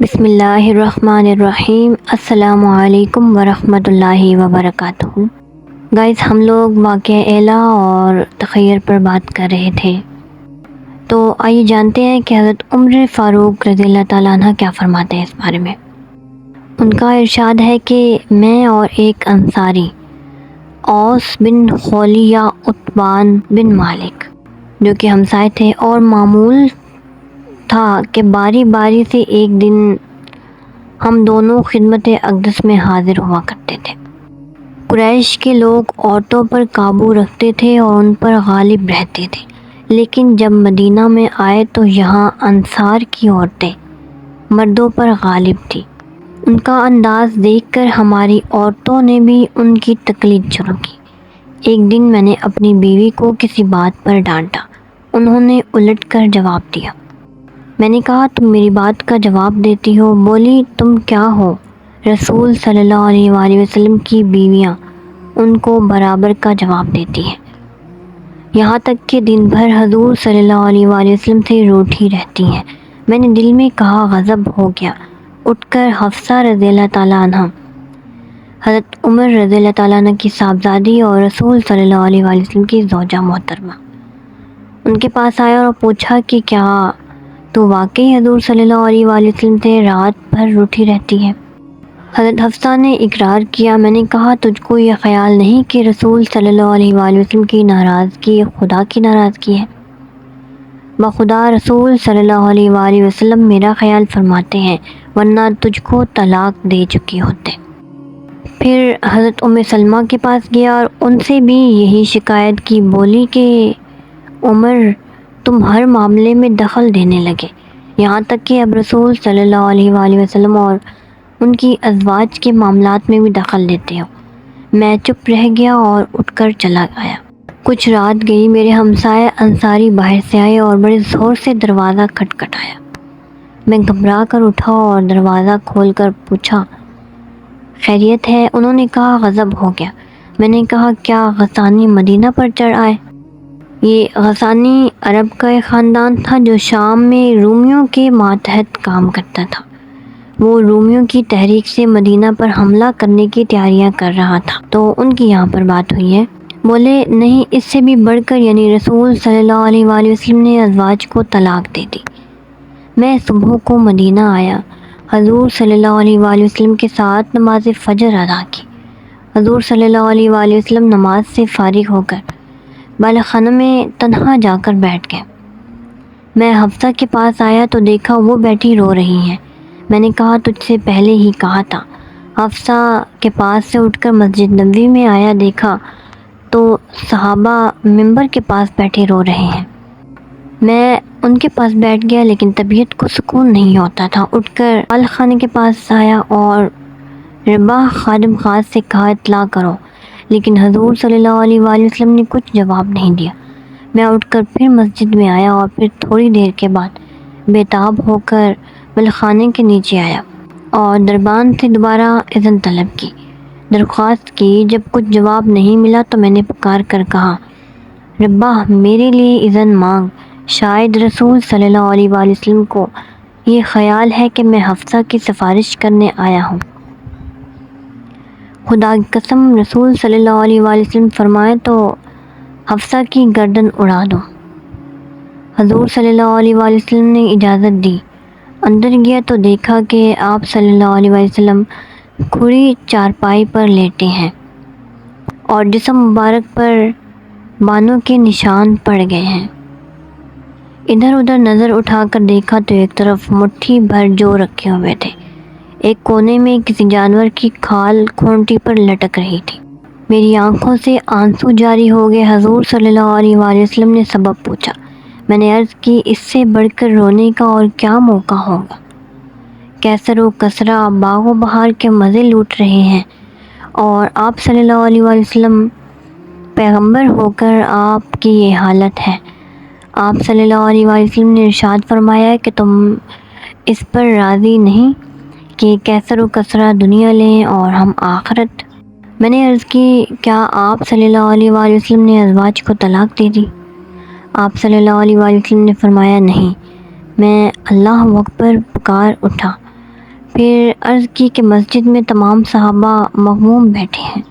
بسم اللہ الرحمن الرحیم۔ السلام علیکم ورحمۃ اللہ وبرکاتہ۔ گائز، ہم لوگ واقعہ ایلا اور تخیر پر بات کر رہے تھے، تو آئیے جانتے ہیں کہ حضرت عمر فاروق رضی اللہ تعالیٰ عنہ کیا فرماتے ہیں اس بارے میں۔ ان کا ارشاد ہے کہ میں اور ایک انصاری اوس بن خولی یا عتبان بن مالک جو کہ ہمسائے تھے، اور معمول تھا کہ باری باری سے ایک دن ہم دونوں خدمت اقدس میں حاضر ہوا کرتے تھے۔ قریش کے لوگ عورتوں پر قابو رکھتے تھے اور ان پر غالب رہتے تھے، لیکن جب مدینہ میں آئے تو یہاں انصار کی عورتیں مردوں پر غالب تھیں۔ ان کا انداز دیکھ کر ہماری عورتوں نے بھی ان کی تقلید شروع کی۔ ایک دن میں نے اپنی بیوی کو کسی بات پر ڈانٹا، انہوں نے الٹ کر جواب دیا۔ میں نے کہا تم میری بات کا جواب دیتی ہو؟ بولی تم کیا ہو؟ رسول صلی اللہ علیہ وآلہ وسلم کی بیویاں ان کو برابر کا جواب دیتی ہیں، یہاں تک کہ دن بھر حضور صلی اللہ علیہ وآلہ وسلم سے روٹھی رہتی ہیں۔ میں نے دل میں کہا غضب ہو گیا۔ اٹھ کر حفصہ رضی اللہ تعالیٰ عنہ، حضرت عمر رضی اللہ تعالیٰ عنہ کی صاحبزادی اور رسول صلی اللہ علیہ وآلہ وسلم کی زوجہ محترمہ، ان کے پاس آیا اور پوچھا کہ کیا تو واقعی حضور صلی اللہ علیہ وآلہ وسلم سے رات بھر روٹھی رہتی ہے؟ حضرت حفصہ نے اقرار کیا۔ میں نے کہا تجھ کو یہ خیال نہیں کہ رسول صلی اللہ علیہ وآلہ وسلم کی ناراضگی خدا کی ناراضگی ہے؟ بخدا رسول صلی اللہ علیہ وآلہ وسلم میرا خیال فرماتے ہیں، ورنہ تجھ کو طلاق دے چکی ہوتے۔ پھر حضرت ام سلمہ کے پاس گیا اور ان سے بھی یہی شکایت کی۔ بولی کہ عمر تم ہر معاملے میں دخل دینے لگے، یہاں تک کہ اب رسول صلی اللہ علیہ وآلہ وسلم اور ان کی ازواج کے معاملات میں بھی دخل دیتے ہو۔ میں چپ رہ گیا اور اٹھ کر چلا آیا۔ کچھ رات گئی، میرے ہمسائے انصاری باہر سے آئے اور بڑے زور سے دروازہ کھٹکھٹایا۔ میں گھبرا کر اٹھا اور دروازہ کھول کر پوچھا خیریت ہے؟ انہوں نے کہا غضب ہو گیا۔ میں نے کہا کیا غسانی مدینہ پر چڑھ آئے؟ یہ غسانی عرب کا ایک خاندان تھا جو شام میں رومیوں کے ماتحت کام کرتا تھا۔ وہ رومیوں کی تحریک سے مدینہ پر حملہ کرنے کی تیاریاں کر رہا تھا، تو ان کی یہاں پر بات ہوئی ہے۔ بولے نہیں، اس سے بھی بڑھ کر، یعنی رسول صلی اللہ علیہ وآلہ وسلم نے ازواج کو طلاق دے دی۔ میں صبح کو مدینہ آیا، حضور صلی اللہ علیہ وآلہ وسلم کے ساتھ نماز فجر ادا کی۔ حضور صلی اللہ علیہ وآلہ وسلم نماز سے فارغ ہو کر بالخانہ میں تنہا جا کر بیٹھ گئے۔ میں حفصہ کے پاس آیا تو دیکھا وہ بیٹھی رو رہی ہیں۔ میں نے کہا تجھ سے پہلے ہی کہا تھا۔ حفصہ کے پاس سے اٹھ کر مسجد نبوی میں آیا، دیکھا تو صحابہ منبر کے پاس بیٹھے رو رہے ہیں۔ میں ان کے پاس بیٹھ گیا، لیکن طبیعت کو سکون نہیں ہوتا تھا۔ اٹھ کر بالخانے کے پاس آیا اور رباح خادم خاص سے کہا اطلاع کرو، لیکن حضور صلی اللہ علیہ وآلہ وسلم نے کچھ جواب نہیں دیا۔ میں اٹھ کر پھر مسجد میں آیا اور پھر تھوڑی دیر کے بعد بے تاب ہو کر بالخانے کے نیچے آیا اور دربان سے دوبارہ اذن طلب کی، درخواست کی۔ جب کچھ جواب نہیں ملا تو میں نے پکار کر کہا رباح میرے لیے اذن مانگ، شاید رسول صلی اللہ علیہ وآلہ وسلم کو یہ خیال ہے کہ میں حفصہ کی سفارش کرنے آیا ہوں۔ خدا کی قسم رسول صلی اللہ علیہ وآلہ وسلم فرمائے تو حفصہ کی گردن اڑا دو۔ حضور صلی اللہ علیہ وآلہ وسلم نے اجازت دی۔ اندر گیا تو دیکھا کہ آپ صلی اللہ علیہ وآلہ وسلم کھڑی چارپائی پر لیٹے ہیں اور جسم مبارک پر بانوں کے نشان پڑ گئے ہیں۔ ادھر ادھر نظر اٹھا کر دیکھا تو ایک طرف مٹھی بھر جو رکھے ہوئے تھے، ایک کونے میں کسی جانور کی کھال کھونٹی پر لٹک رہی تھی۔ میری آنکھوں سے آنسو جاری ہو گئے۔ حضور صلی اللہ علیہ وآلہ وسلم نے سبب پوچھا۔ میں نے عرض کی اس سے بڑھ کر رونے کا اور کیا موقع ہوگا؟ کیسر و کسرا باغ و بہار کے مزے لوٹ رہے ہیں اور آپ صلی اللہ علیہ وآلہ وسلم پیغمبر ہو کر آپ کی یہ حالت ہے۔ آپ صلی اللہ علیہ وآلہ وسلم نے ارشاد فرمایا کہ تم اس پر راضی نہیں کہ کیسر و کسرا دنیا لیں اور ہم آخرت؟ میں نے عرض کی کیا آپ صلی اللہ علیہ وآلہ وسلم نے ازواج کو طلاق دے دی؟ آپ صلی اللہ علیہ وآلہ وسلم نے فرمایا نہیں۔ میں اللہ اکبر پکار اٹھا، پھر عرض کی کہ مسجد میں تمام صحابہ مغموم بیٹھے ہیں،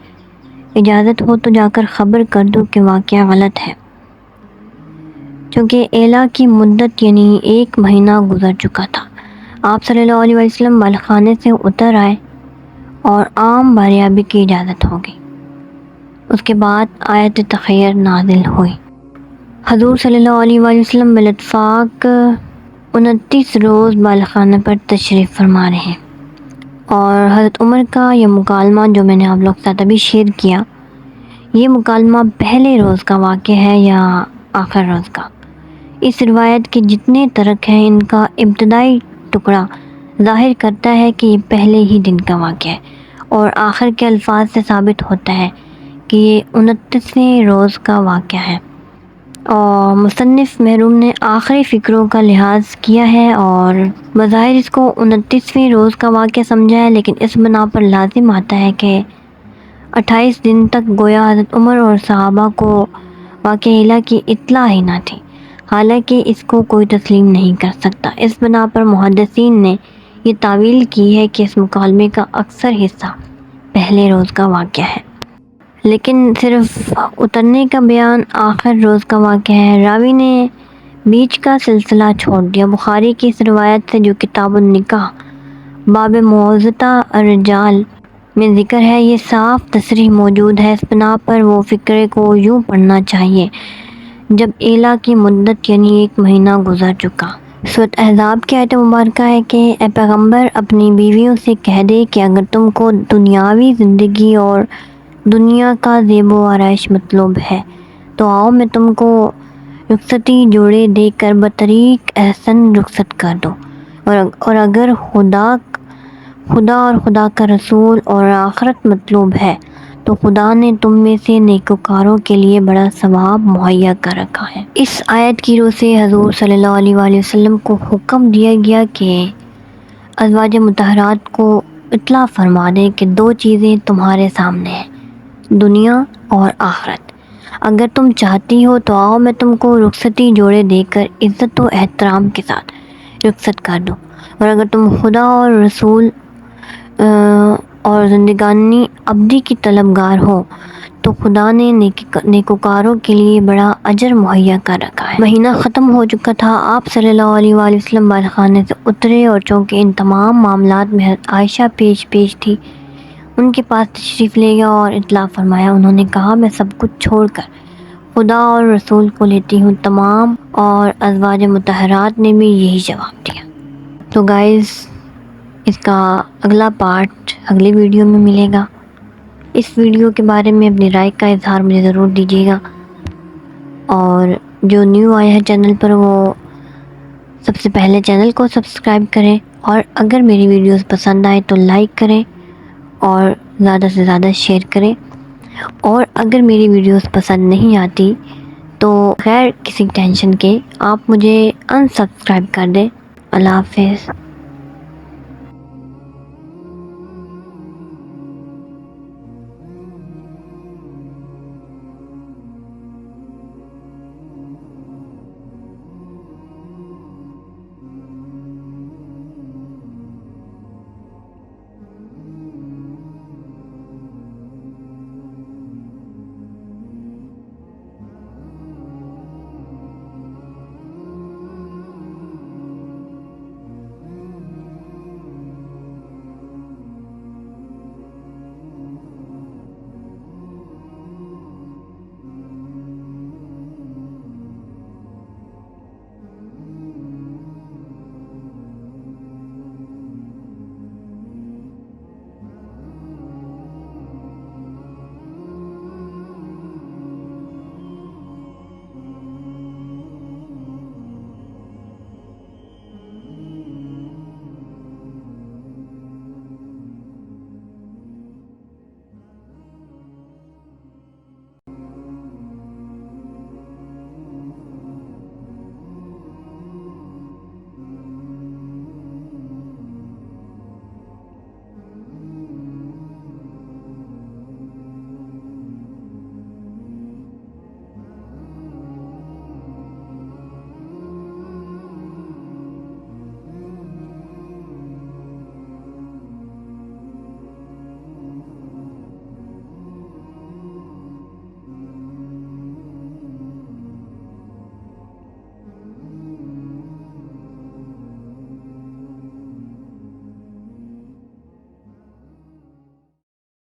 اجازت ہو تو جا کر خبر کر دو کہ واقعہ غلط ہے۔ چونکہ ایلا کی مدت یعنی 1 مہینہ گزر چکا تھا، آپ صلی اللہ علیہ وسلم بالخانے سے اتر آئے اور عام باریابی کی اجازت ہو گئی۔ اس کے بعد آیت تخیر نازل ہوئی۔ حضور صلی اللہ علیہ وسلم بالاتفاق 29 روز بالخانہ پر تشریف فرما رہے ہیں، اور حضرت عمر کا یہ مکالمہ جو میں نے آپ لوگ کے ساتھ ابھی شیئر کیا، یہ مکالمہ پہلے روز کا واقعہ ہے یا آخر روز کا؟ اس روایت کے جتنے طرق ہیں ان کا ابتدائی ٹکڑا ظاہر کرتا ہے کہ یہ پہلے ہی دن کا واقعہ ہے، اور آخر کے الفاظ سے ثابت ہوتا ہے کہ یہ 29ویں روز کا واقعہ ہے۔ اور مصنف محروم نے آخری فکروں کا لحاظ کیا ہے اور بظاہر اس کو 29ویں روز کا واقعہ سمجھا ہے، لیکن اس بنا پر لازم آتا ہے کہ 28 دن تک گویا حضرت عمر اور صحابہ کو واقعہ ایلا کی اطلاع ہی نہ تھی، حالانکہ اس کو کوئی تسلیم نہیں کر سکتا۔ اس بنا پر محدثین نے یہ تعویل کی ہے کہ اس مکالمے کا اکثر حصہ پہلے روز کا واقعہ ہے، لیکن صرف اترنے کا بیان آخر روز کا واقعہ ہے۔ راوی نے بیچ کا سلسلہ چھوڑ دیا۔ بخاری کی اس روایت سے جو کتاب النکاح باب موعظۃ الرجال میں ذکر ہے، یہ صاف تصریح موجود ہے۔ اس بنا پر وہ فقرے کو یوں پڑھنا چاہیے: جب ایلا کی مدت یعنی 1 مہینہ گزر چکا۔ سورۃ احزاب کی آیت مبارکہ ہے کہ اے پیغمبر اپنی بیویوں سے کہہ دے کہ اگر تم کو دنیاوی زندگی اور دنیا کا زیب و آرائش مطلوب ہے تو آؤ میں تم کو رخصتی جوڑے دے کر بطریق احسن رخصت کر دو، اور اگر خدا اور خدا کا رسول اور آخرت مطلوب ہے تو خدا نے تم میں سے نیکوکاروں کے لیے بڑا ثواب مہیا کر رکھا ہے۔ اس آیت کی روح سے حضور صلی اللہ علیہ وسلم کو حکم دیا گیا کہ ازواج مطہرات کو اطلاع فرما دیں کہ 2 چیزیں تمہارے سامنے ہیں، دنیا اور آخرت۔ اگر تم چاہتی ہو تو آؤ میں تم کو رخصتی جوڑے دے کر عزت و احترام کے ساتھ رخصت کر دوں، اور اگر تم خدا اور رسول اور زندگانی ابدی کی طلبگار ہو تو خدا نے نیکوکاروں کے لیے بڑا اجر مہیا کر رکھا ہے۔ مہینہ ختم ہو چکا تھا، آپ صلی اللہ علیہ وسلم بالخانے سے اترے، اور چونکہ ان تمام معاملات میں عائشہ پیش تھی، ان کے پاس تشریف لے گیا اور اطلاع فرمایا۔ انہوں نے کہا میں سب کچھ چھوڑ کر خدا اور رسول کو لیتی ہوں۔ تمام اور ازواج مطہرات نے بھی یہی جواب دیا۔ تو گائز اس کا اگلا پارٹ اگلی ویڈیو میں ملے گا۔ اس ویڈیو کے بارے میں اپنی رائے کا اظہار مجھے ضرور دیجیے گا، اور جو نیو آیا ہے چینل پر وہ سب سے پہلے چینل کو سبسکرائب کریں، اور اگر میری ویڈیوز پسند آئے تو لائک کریں اور زیادہ سے زیادہ شیئر کریں، اور اگر میری ویڈیوز پسند نہیں آتی تو خیر کسی ٹینشن کے آپ مجھے انسبسکرائب کر دیں۔ اللہ حافظ۔